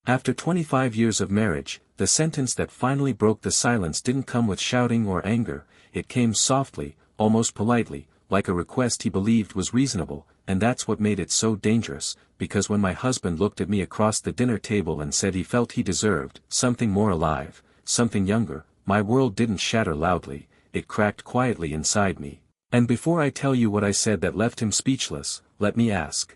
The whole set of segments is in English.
After 25 years of marriage, the sentence that finally broke the silence didn't come with shouting or anger, it came softly, almost politely, like a request he believed was reasonable, and that's what made it so dangerous, because when my husband looked at me across the dinner table and said he felt he deserved something more alive, something younger, my world didn't shatter loudly, it cracked quietly inside me. And before I tell you what I said that left him speechless, let me ask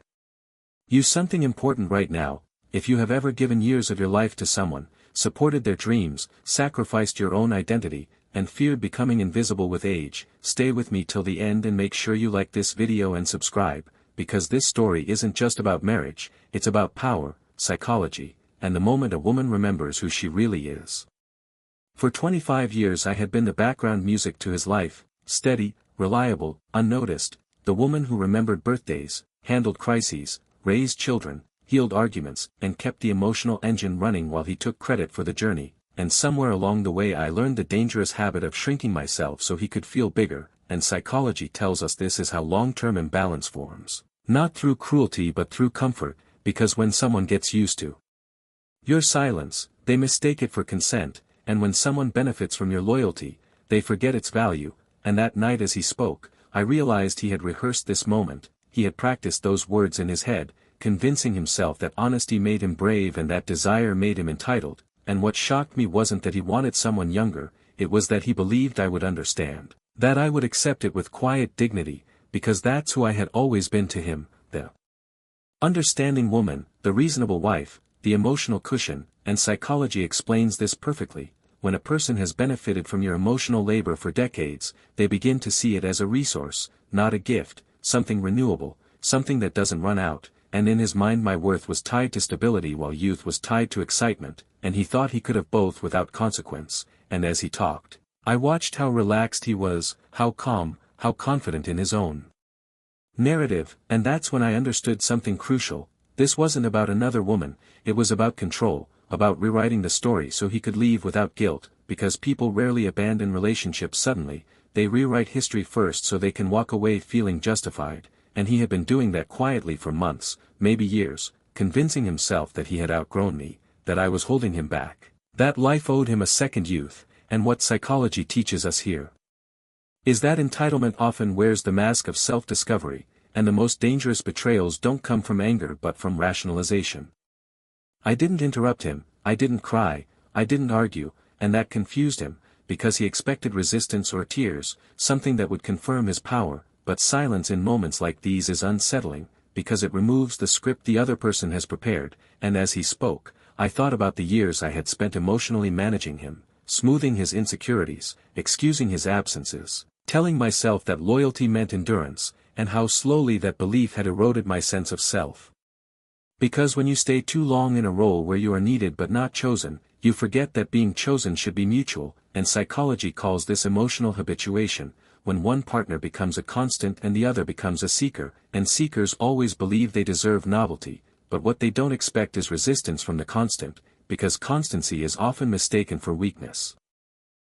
you something important right now. If you have ever given years of your life to someone, supported their dreams, sacrificed your own identity, and feared becoming invisible with age, stay with me till the end and make sure you like this video and subscribe, because this story isn't just about marriage, it's about power, psychology, and the moment a woman remembers who she really is. For 25 years I had been the background music to his life, steady, reliable, unnoticed, the woman who remembered birthdays, handled crises, raised children, healed arguments, and kept the emotional engine running while he took credit for the journey. And somewhere along the way I learned the dangerous habit of shrinking myself so he could feel bigger, and psychology tells us this is how long-term imbalance forms. Not through cruelty but through comfort, because when someone gets used to your silence, they mistake it for consent, and when someone benefits from your loyalty, they forget its value. And that night as he spoke, I realized he had rehearsed this moment, he had practiced those words in his head, convincing himself that honesty made him brave and that desire made him entitled. And what shocked me wasn't that he wanted someone younger, it was that he believed I would understand, that I would accept it with quiet dignity, because that's who I had always been to him, the understanding woman, the reasonable wife, the emotional cushion. And psychology explains this perfectly. When a person has benefited from your emotional labor for decades, they begin to see it as a resource, not a gift, something renewable, something that doesn't run out. And in his mind my worth was tied to stability while youth was tied to excitement, and he thought he could have both without consequence. And as he talked, I watched how relaxed he was, how calm, how confident in his own narrative, and that's when I understood something crucial. This wasn't about another woman, it was about control, about rewriting the story so he could leave without guilt, because people rarely abandon relationships suddenly, they rewrite history first so they can walk away feeling justified. And he had been doing that quietly for months, maybe years, convincing himself that he had outgrown me, that I was holding him back, that life owed him a second youth. And what psychology teaches us here is that entitlement often wears the mask of self-discovery, and the most dangerous betrayals don't come from anger but from rationalization. I didn't interrupt him, I didn't cry, I didn't argue, and that confused him, because he expected resistance or tears, something that would confirm his power. But silence in moments like these is unsettling, because it removes the script the other person has prepared. And as he spoke, I thought about the years I had spent emotionally managing him, smoothing his insecurities, excusing his absences, telling myself that loyalty meant endurance, and how slowly that belief had eroded my sense of self. Because when you stay too long in a role where you are needed but not chosen, you forget that being chosen should be mutual, and psychology calls this emotional habituation. When one partner becomes a constant and the other becomes a seeker, and seekers always believe they deserve novelty, but what they don't expect is resistance from the constant, because constancy is often mistaken for weakness.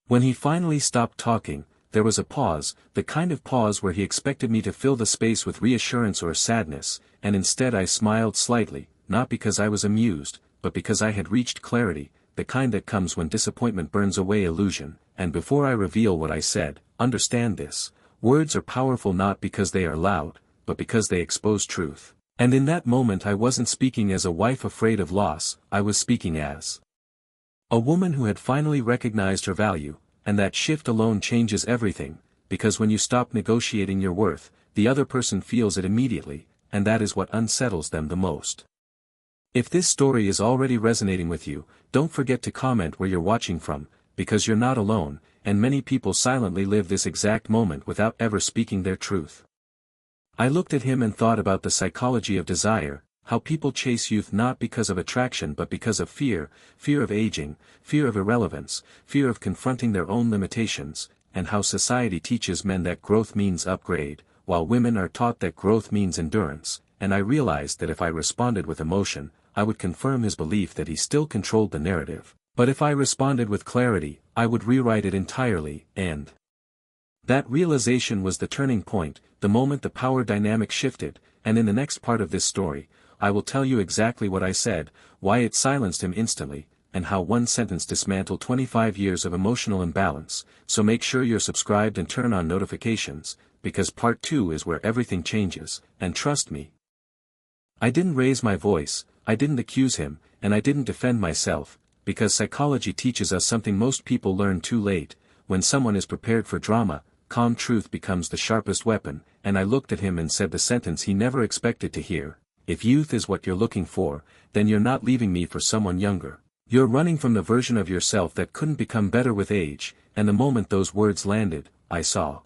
When he finally stopped talking, there was a pause, the kind of pause where he expected me to fill the space with reassurance or sadness, and instead I smiled slightly, not because I was amused, but because I had reached clarity, the kind that comes when disappointment burns away illusion. And before I reveal what I said, understand this, words are powerful not because they are loud, but because they expose truth. And in that moment I wasn't speaking as a wife afraid of loss, I was speaking as a woman who had finally recognized her value, and that shift alone changes everything, because when you stop negotiating your worth, the other person feels it immediately, and that is what unsettles them the most. If this story is already resonating with you, don't forget to comment where you're watching from, because you're not alone, and many people silently live this exact moment without ever speaking their truth. I looked at him and thought about the psychology of desire, how people chase youth not because of attraction but because of fear, fear of aging, fear of irrelevance, fear of confronting their own limitations, and how society teaches men that growth means upgrade, while women are taught that growth means endurance. And I realized that if I responded with emotion, I would confirm his belief that he still controlled the narrative. But if I responded with clarity, I would rewrite it entirely. And that realization was the turning point, the moment the power dynamic shifted. And in the next part of this story, I will tell you exactly what I said, why it silenced him instantly, and how one sentence dismantled 25 years of emotional imbalance, so make sure you're subscribed and turn on notifications, because part 2 is where everything changes, and trust me. I didn't raise my voice, I didn't accuse him, and I didn't defend myself, because psychology teaches us something most people learn too late. When someone is prepared for drama, calm truth becomes the sharpest weapon, and I looked at him and said the sentence he never expected to hear: if youth is what you're looking for, then you're not leaving me for someone younger. You're running from the version of yourself that couldn't become better with age. And the moment those words landed, I saw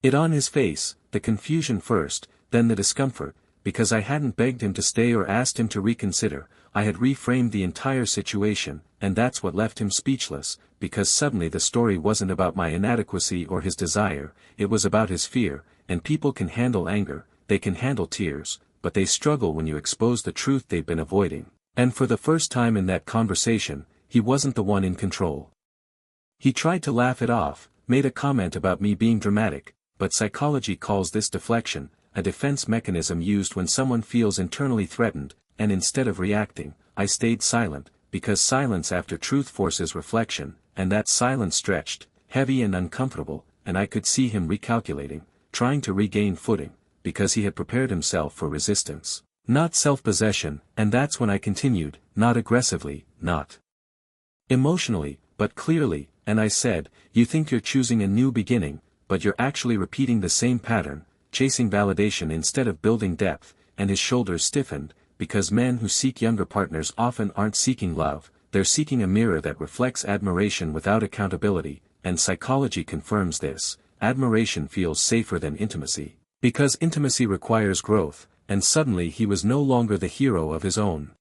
it on his face, the confusion first, then the discomfort, because I hadn't begged him to stay or asked him to reconsider. I had reframed the entire situation, and that's what left him speechless, because suddenly the story wasn't about my inadequacy or his desire, it was about his fear. And people can handle anger, they can handle tears, but they struggle when you expose the truth they've been avoiding. And for the first time in that conversation, he wasn't the one in control. He tried to laugh it off, made a comment about me being dramatic, but psychology calls this deflection, a defense mechanism used when someone feels internally threatened. And instead of reacting, I stayed silent, because silence after truth forces reflection, and that silence stretched, heavy and uncomfortable, and I could see him recalculating, trying to regain footing, because he had prepared himself for resistance, not self-possession. And that's when I continued, not aggressively, not emotionally, but clearly, and I said, you think you're choosing a new beginning, but you're actually repeating the same pattern, chasing validation instead of building depth. And his shoulders stiffened, because men who seek younger partners often aren't seeking love, they're seeking a mirror that reflects admiration without accountability. And psychology confirms this: admiration feels safer than intimacy, because intimacy requires growth. And suddenly he was no longer the hero of his own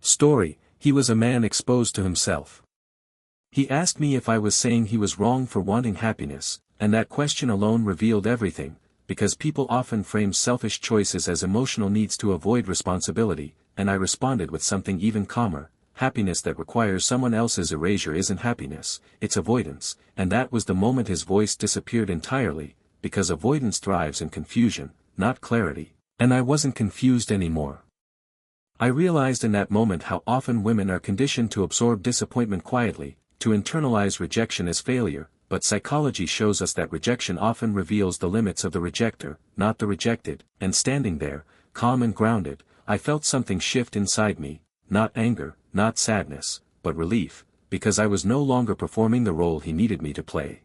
story, he was a man exposed to himself. He asked me if I was saying he was wrong for wanting happiness, and that question alone revealed everything, because people often frame selfish choices as emotional needs to avoid responsibility. And I responded with something even calmer: happiness that requires someone else's erasure isn't happiness, it's avoidance. And that was the moment his voice disappeared entirely, because avoidance thrives in confusion, not clarity. And I wasn't confused anymore. I realized in that moment how often women are conditioned to absorb disappointment quietly, to internalize rejection as failure. But psychology shows us that rejection often reveals the limits of the rejecter, not the rejected. And standing there, calm and grounded, I felt something shift inside me, not anger, not sadness, but relief, because I was no longer performing the role he needed me to play.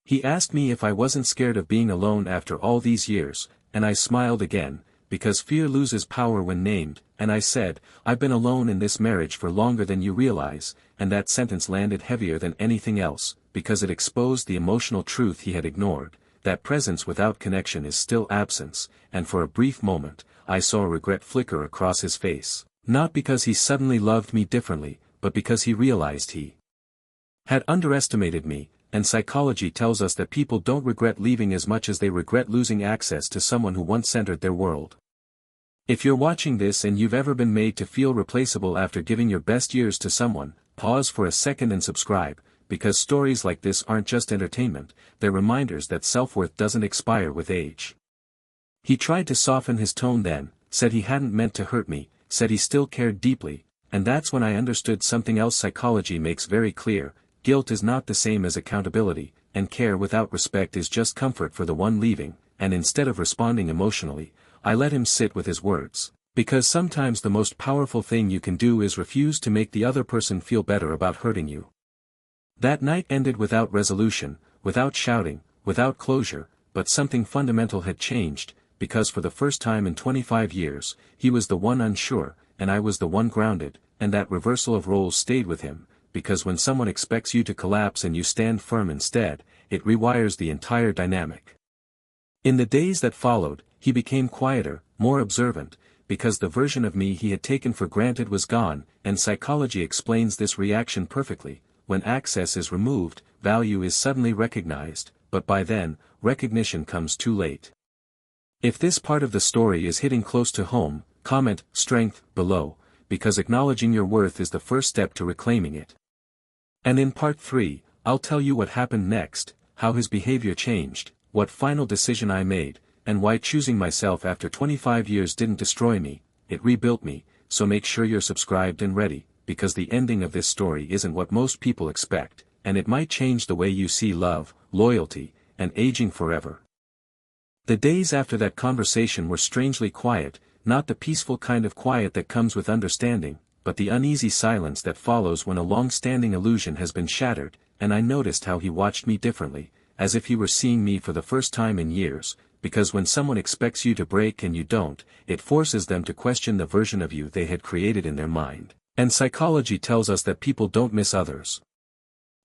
He asked me if I wasn't scared of being alone after all these years, and I smiled again, because fear loses power when named. And I said, I've been alone in this marriage for longer than you realize. And that sentence landed heavier than anything else, because it exposed the emotional truth he had ignored, that presence without connection is still absence. And for a brief moment, I saw regret flicker across his face, not because he suddenly loved me differently, but because he realized he had underestimated me. And psychology tells us that people don't regret leaving as much as they regret losing access to someone who once centered their world. If you're watching this and you've ever been made to feel replaceable after giving your best years to someone, pause for a second and subscribe, because stories like this aren't just entertainment, they're reminders that self-worth doesn't expire with age. He tried to soften his tone then, said he hadn't meant to hurt me, said he still cared deeply, and that's when I understood something else psychology makes very clear: guilt is not the same as accountability, and care without respect is just comfort for the one leaving. And instead of responding emotionally, I let him sit with his words, because sometimes the most powerful thing you can do is refuse to make the other person feel better about hurting you. That night ended without resolution, without shouting, without closure, but something fundamental had changed, because for the first time in 25 years, he was the one unsure, and I was the one grounded. And that reversal of roles stayed with him, because when someone expects you to collapse and you stand firm instead, it rewires the entire dynamic. In the days that followed, he became quieter, more observant, because the version of me he had taken for granted was gone. And psychology explains this reaction perfectly: when access is removed, value is suddenly recognized, but by then, recognition comes too late. If this part of the story is hitting close to home, comment "strength" below, because acknowledging your worth is the first step to reclaiming it. And in part 3, I'll tell you what happened next, how his behavior changed, what final decision I made, and why choosing myself after 25 years didn't destroy me, it rebuilt me, so make sure you're subscribed and ready, because the ending of this story isn't what most people expect, and it might change the way you see love, loyalty, and aging forever. The days after that conversation were strangely quiet, not the peaceful kind of quiet that comes with understanding, but the uneasy silence that follows when a long-standing illusion has been shattered, and I noticed how he watched me differently, as if he were seeing me for the first time in years, because when someone expects you to break and you don't, it forces them to question the version of you they had created in their mind. And psychology tells us that people don't miss others.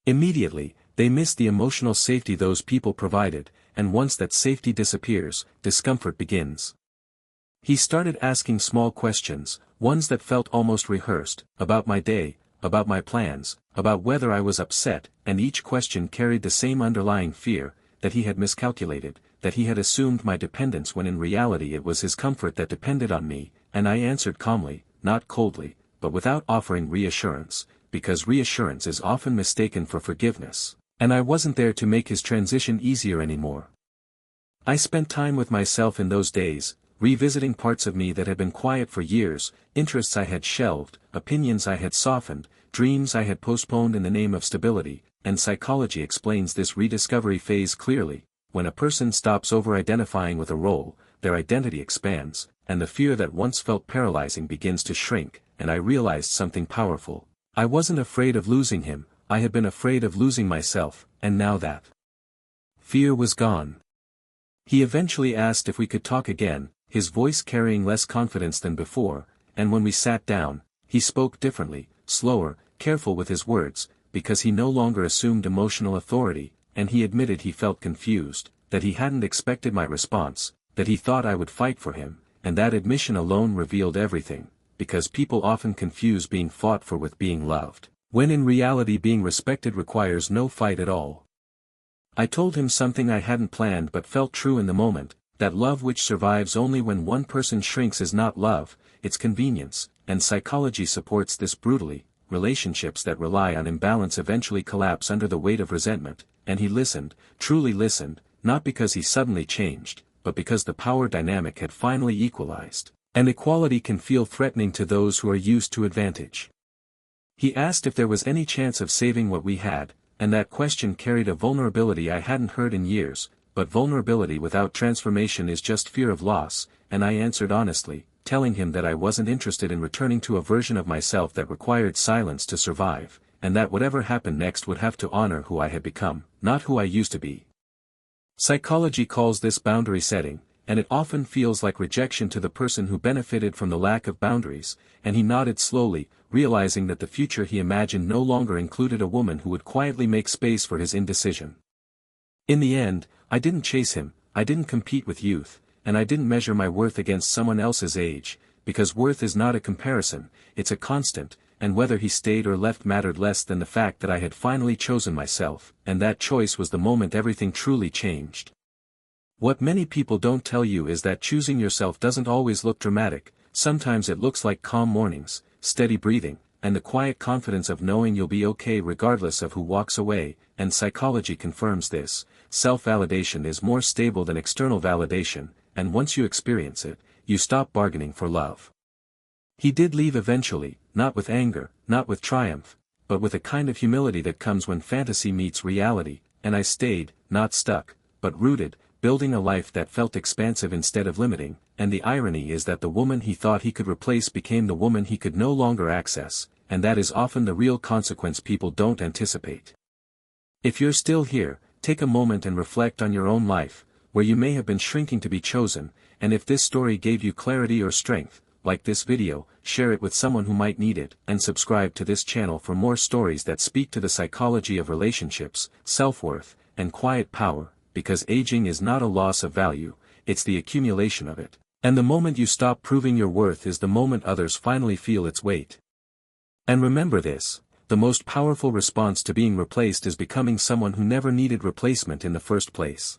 Immediately, they miss the emotional safety those people provided, and once that safety disappears, discomfort begins. He started asking small questions, ones that felt almost rehearsed, about my day, about my plans, about whether I was upset, and each question carried the same underlying fear, that he had miscalculated, that he had assumed my dependence when in reality it was his comfort that depended on me, and I answered calmly, not coldly, but without offering reassurance, because reassurance is often mistaken for forgiveness, and I wasn't there to make his transition easier anymore. I spent time with myself in those days, revisiting parts of me that had been quiet for years, interests I had shelved, opinions I had softened, dreams I had postponed in the name of stability, and psychology explains this rediscovery phase clearly. When a person stops over-identifying with a role, their identity expands, and the fear that once felt paralyzing begins to shrink, and I realized something powerful. I wasn't afraid of losing him, I had been afraid of losing myself, and now that fear was gone. He eventually asked if we could talk again, his voice carrying less confidence than before, and when we sat down, he spoke differently, slower, careful with his words, because he no longer assumed emotional authority, and he admitted he felt confused, that he hadn't expected my response, that he thought I would fight for him, and that admission alone revealed everything, because people often confuse being fought for with being loved, when in reality being respected requires no fight at all. I told him something I hadn't planned but felt true in the moment, that love which survives only when one person shrinks is not love, it's convenience, and psychology supports this brutally. Relationships that rely on imbalance eventually collapse under the weight of resentment, and he listened, truly listened, not because he suddenly changed, but because the power dynamic had finally equalized, and equality can feel threatening to those who are used to advantage. He asked if there was any chance of saving what we had, and that question carried a vulnerability I hadn't heard in years, but vulnerability without transformation is just fear of loss, and I answered honestly, telling him that I wasn't interested in returning to a version of myself that required silence to survive, and that whatever happened next would have to honor who I had become, not who I used to be. Psychology calls this boundary setting, and it often feels like rejection to the person who benefited from the lack of boundaries, and he nodded slowly, realizing that the future he imagined no longer included a woman who would quietly make space for his indecision. In the end, I didn't chase him, I didn't compete with youth, and I didn't measure my worth against someone else's age, because worth is not a comparison, it's a constant, and whether he stayed or left mattered less than the fact that I had finally chosen myself, and that choice was the moment everything truly changed. What many people don't tell you is that choosing yourself doesn't always look dramatic, sometimes it looks like calm mornings, steady breathing, and the quiet confidence of knowing you'll be okay regardless of who walks away, and psychology confirms this. Self-validation is more stable than external validation, and once you experience it, you stop bargaining for love. He did leave eventually, not with anger, not with triumph, but with a kind of humility that comes when fantasy meets reality, and I stayed, not stuck, but rooted, building a life that felt expansive instead of limiting, and the irony is that the woman he thought he could replace became the woman he could no longer access, and that is often the real consequence people don't anticipate. If you're still here, take a moment and reflect on your own life, where you may have been shrinking to be chosen, and if this story gave you clarity or strength, like this video, share it with someone who might need it, and subscribe to this channel for more stories that speak to the psychology of relationships, self-worth, and quiet power, because aging is not a loss of value, it's the accumulation of it. And the moment you stop proving your worth is the moment others finally feel its weight. And remember this, the most powerful response to being replaced is becoming someone who never needed replacement in the first place.